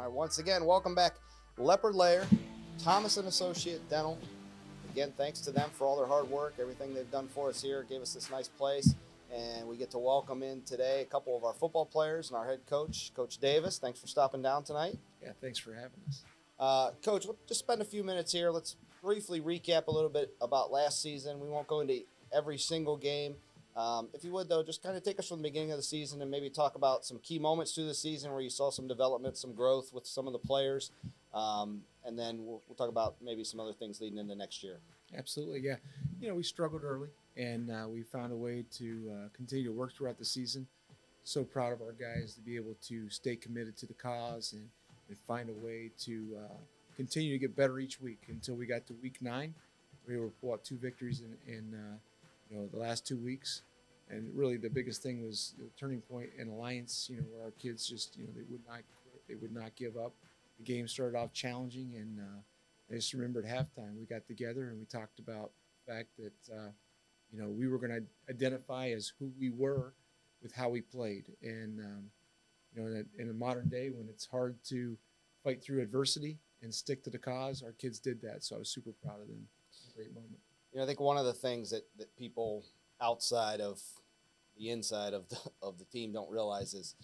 All right, once again, welcome back, Leopard Lair, Thomas and Associate Dental. Again, thanks to them for all their hard work, everything they've done for us here, gave us this nice place, and we get to welcome in today a couple of our football players and our head coach, Coach Davis. Thanks for stopping down tonight. Yeah, thanks for having us. Coach, we'll just spend a few minutes here. Let's briefly recap a little bit about last season. We won't go into every single game. If you would, though, just kind of take us from the beginning of the season and maybe talk about some key moments through the season where you saw some development, some growth with some of the players, and then we'll talk about maybe some other things leading into next year. Absolutely, yeah. We struggled early, and we found a way to continue to work throughout the season. So proud of our guys to be able to stay committed to the cause and find a way to continue to get better each week until we got to week 9. We were pull out 2 victories in the last 2 weeks. And really the biggest thing was the turning point in Alliance, where our kids just, they would not quit. They would not give up. The game started off challenging, and I just remember at halftime we got together and we talked about the fact that, we were going to identify as who we were with how we played. And, in a modern day when it's hard to fight through adversity and stick to the cause, our kids did that. So I was super proud of them. Great moment. I think one of the things that people outside of the inside of the team don't realize is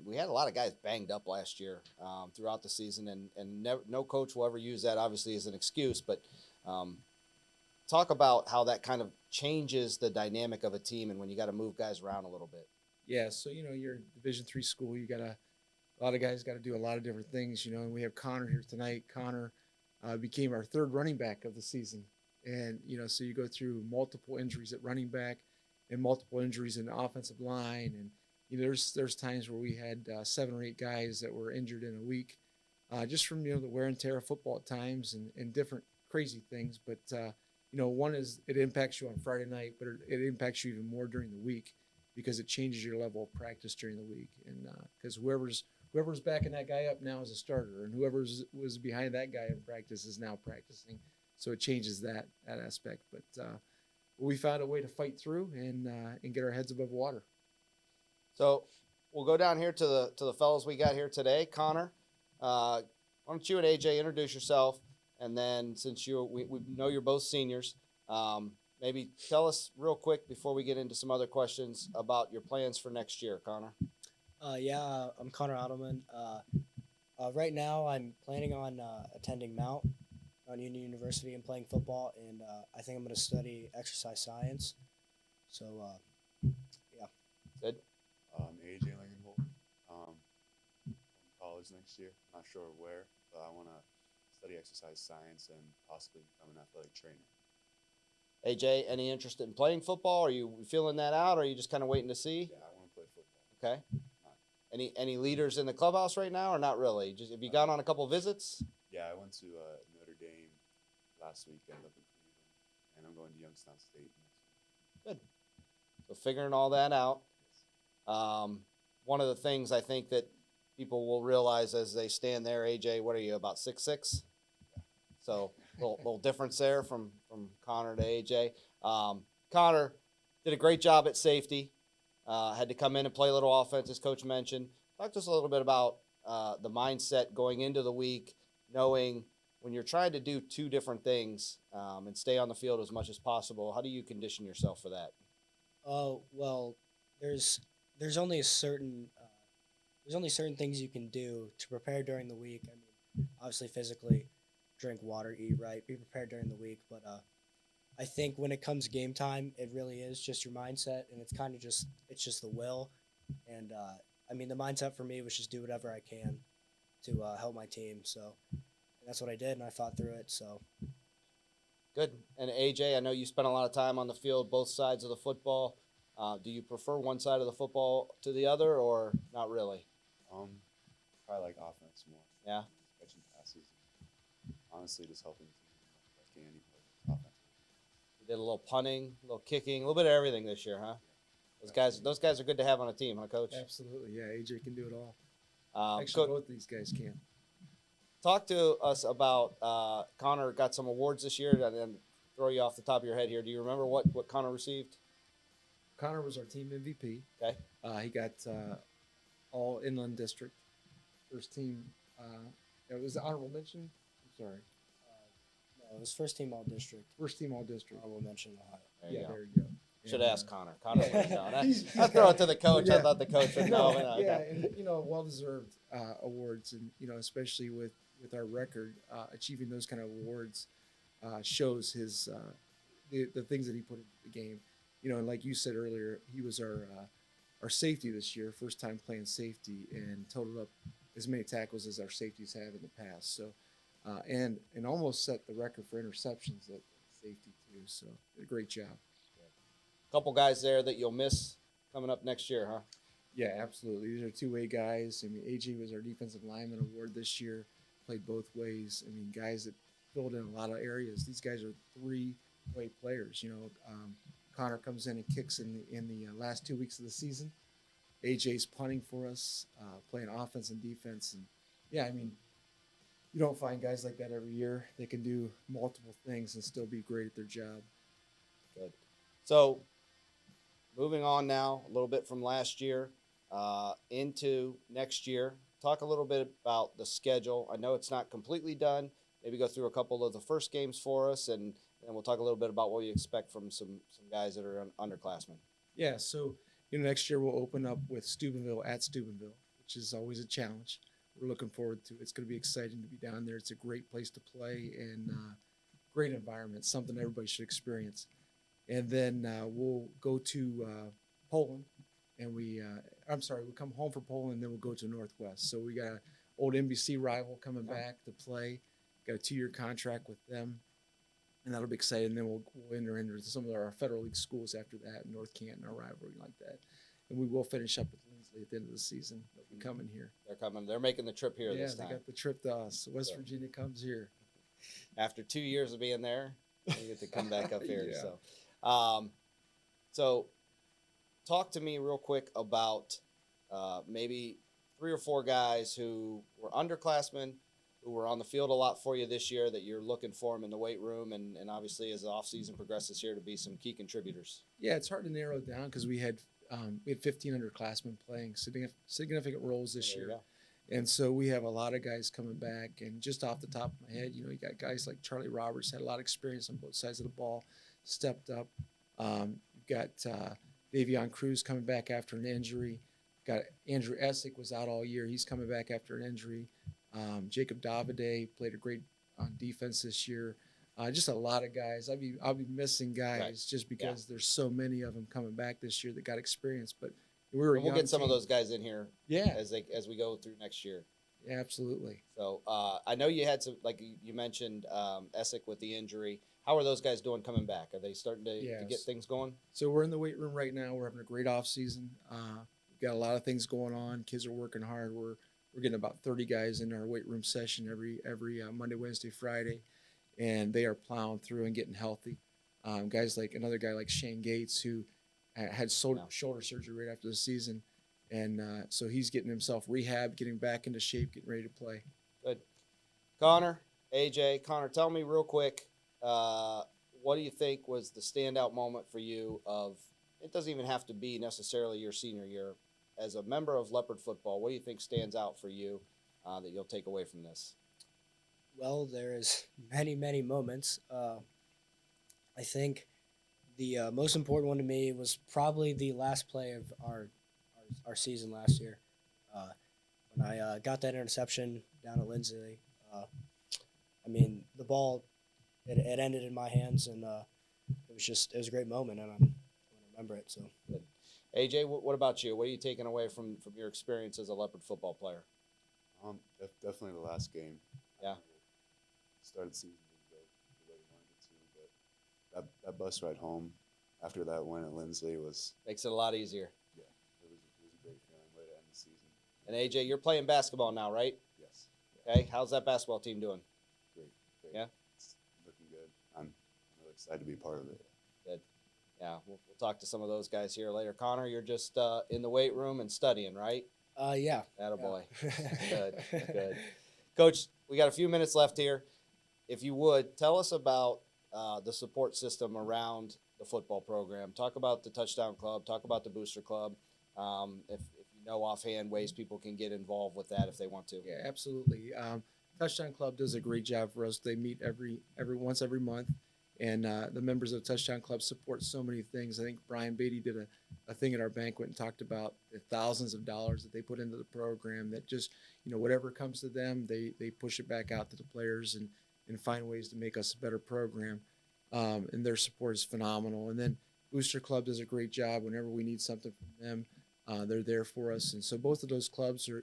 we had a lot of guys banged up last year throughout the season, and no coach will ever use that obviously as an excuse, but talk about how that kind of changes the dynamic of a team and when you got to move guys around a little bit. Yeah, so you're a Division III school. You got a lot of guys got to do a lot of different things. And we have Connor here tonight. Connor became our 3rd running back of the season, and so you go through multiple injuries at running back and multiple injuries in the offensive line, and there's times where we had 7 or 8 guys that were injured in a week, just from the wear and tear of football at times and different crazy things. But one is it impacts you on Friday night, but it impacts you even more during the week, because it changes your level of practice during the week. And because whoever's backing that guy up now is a starter, and whoever was behind that guy in practice is now practicing. So it changes that aspect. But we found a way to fight through and get our heads above water. So we'll go down here to the fellows we got here today. Connor, why don't you and AJ introduce yourself, and then since we know you're both seniors, maybe tell us real quick before we get into some other questions about your plans for next year, Connor. I'm Connor Adelman. Right now, I'm planning on attending Mount on Union University and playing football, and I think I'm going to study exercise science. So, yeah. Good. AJ Langenholt. In college next year. Not sure where, but I want to study exercise science and possibly become an athletic trainer. AJ, any interest in playing football? Are you feeling that out, or are you just kind of waiting to see? Yeah, I want to play football. Okay. Any leaders in the clubhouse right now, or not really? Just have you gone on a couple visits? Yeah, I went to Notre Dame last weekend up in Cleveland, and I'm going to Youngstown State next week. Good. So figuring all that out. One of the things I think that people will realize as they stand there, AJ, what are you, about 6'6"? Yeah. So little difference there from Connor to AJ. Connor did a great job at safety. Had to come in and play a little offense, as Coach mentioned. Talk to us a little bit about the mindset going into the week, knowing when you're trying to do 2 different things and stay on the field as much as possible. How do you condition yourself for that? Well, there's only certain things you can do to prepare during the week. I mean, obviously physically, drink water, eat right, be prepared during the week. But I think when it comes game time, it really is just your mindset, and it's kind of just the will. And I mean, the mindset for me was just do whatever I can to help my team. So that's what I did, and I fought through it. So good. And AJ, I know you spent a lot of time on the field, both sides of the football. Do you prefer one side of the football to the other, or not really? Probably like offense more. Yeah. Catching passes. Honestly, just helping the team as much as I can, even though it's offense. You did a little punting, a little kicking, a little bit of everything this year, huh? Those guys are good to have on a team, huh, Coach? Absolutely, yeah. AJ can do it all. Coach, both these guys can. talk to us about Connor got some awards this year, and then throw you off the top of your head here. Do you remember what Connor received? Connor was our team MVP. Okay. He got all Inland District, first team It was the honorable mention. I'm sorry, No, it was first team all district. first team all district. Honorable mention Ohio. There you Yeah, go. there you go. Should And, ask Connor. Connor yeah. would know. He's I throw it to the coach. I yeah. thought the coach would know. No, Okay. yeah, and well-deserved awards, and especially with our record, achieving those kind of awards shows his the things that he put into the game. And like you said earlier, he was our safety this year, first time playing safety, and totaled up as many tackles as our safeties have in the past. So, and almost set the record for interceptions at safety too. So, did a great job. Couple guys there that you'll miss coming up next year, huh? Yeah, absolutely. These are two-way guys. I mean, AJ was our defensive lineman award this year. Played both ways. I mean, guys that filled in a lot of areas. These guys are three-way players. Connor comes in and kicks in the last 2 weeks of the season. AJ's punting for us, playing offense and defense. And yeah, I mean, you don't find guys like that every year. They can do multiple things and still be great at their job. Good. So, moving on now, a little bit from last year into next year. Talk a little bit about the schedule. I know it's not completely done. Maybe go through a couple of the first games for us, and we'll talk a little bit about what you expect from some guys that are underclassmen. Yeah, so next year we'll open up with Steubenville at Steubenville, which is always a challenge. We're looking forward to it. It's going to be exciting to be down there. It's a great place to play and great environment, something everybody should experience. And then we'll go to Poland, and we come home for Poland, and then we'll go to Northwest. So we got an old NBC rival coming back to play. Got a 2-year contract with them, and that'll be exciting. And then we'll enter into some of our Federal League schools after that, North Canton, our rivalry like that. And we will finish up with Lindsley at the end of the season. They'll be coming here. They're coming. They're making the trip here this time. Yeah, they got the trip to us. West Virginia comes here. After 2 years of being there, they get to come back up here. Yeah. So talk to me real quick about maybe 3 or 4 guys who were underclassmen, who were on the field a lot for you this year that you're looking for them in the weight room, and obviously as the offseason progresses here to be some key contributors. Yeah, it's hard to narrow it down because we had 15 underclassmen playing significant roles this There you year. go. And so we have a lot of guys coming back. And just off the top of my head, you got guys like Charlie Roberts, had a lot of experience on both sides of the ball, stepped up. You've got Davion Cruz coming back after an injury. Got Andrew Essick was out all year. He's coming back after an injury. Jacob Davide played a great on defense this year. Just a lot of guys. I'll be missing guys Right. just because there's so many of them coming back this year that got experience. But we were a And we'll young get some of team. those guys in here Yeah, as we go through next year. yeah, absolutely. So I know you had some, like you mentioned, Essick with the injury. How are those guys doing coming back? Are they starting to get Yes. things going? So we're in the weight room right now. We're having a great off season. We've got a lot of things going on. Kids are working hard. We're getting about 30 guys in our weight room session every Monday, Wednesday, Friday, and they are plowing through and getting healthy. Another guy like Shane Gates, who had shoulder surgery right after the season, and so he's getting himself rehab, getting back into shape, getting ready to play. Good. Connor, AJ, Connor, tell me real quick, what do you think was the standout moment for you it doesn't even have to be necessarily your senior year. As a member of Leopard football, what do you think stands out for you that you'll take away from this? Well, there is many moments. I think the most important one to me was probably the last play of our season last year. When I got that interception down at Lindsley, the ball it ended in my hands, and it was a great moment, and I remember it. So. Good. AJ, what about you? What are you taking away from your experience as a Leopard football player? Definitely the last game. Yeah. Started the season didn't go the way we wanted it to, but that bus ride home after that win at Lindsley Makes it a lot easier. it was a great feeling way to end the season. And AJ, you're playing basketball now, right? Yes. Okay. How's that basketball team doing? Great. Yeah? It's looking good. I'm really excited to be part of it. Good. Yeah, we'll talk to some of those guys here later. Connor, you're just in the weight room and studying, right? Yeah. Attaboy. Yeah. Good. Coach, we got a few minutes left here. If you would, tell us about the support system around the football program. Talk about the Touchdown Club. Talk about the Booster Club. If you know offhand ways people can get involved with that if they want to. Yeah, absolutely. Touchdown Club does a great job for us. They meet every every month, and the members of Touchdown Club support so many things. I think Brian Beatty did a thing at our banquet and talked about the thousands of dollars that they put into the program. That just whatever comes to them, they push it back out to the players and find ways to make us a better program. And their support is phenomenal. And then Booster Club does a great job whenever we need something from them. They're there for us, and so both of those clubs are,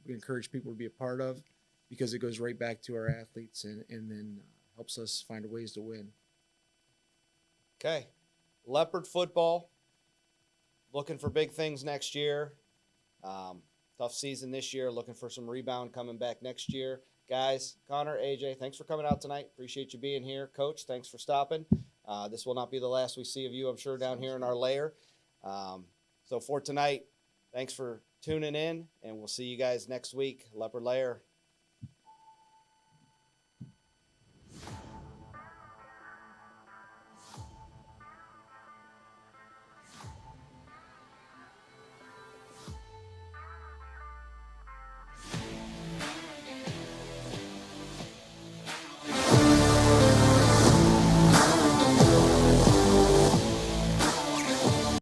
we encourage people to be a part of, because it goes right back to our athletes and then helps us find ways to win. Okay, Leopard football, looking for big things next year. Tough season this year, looking for some rebound coming back next year. Guys, Connor, AJ, thanks for coming out tonight. Appreciate you being here. Coach, thanks for stopping. This will not be the last we see of you, I'm sure, down here in our lair. So for tonight, thanks for tuning in, and we'll see you guys next week. Leopard Lair.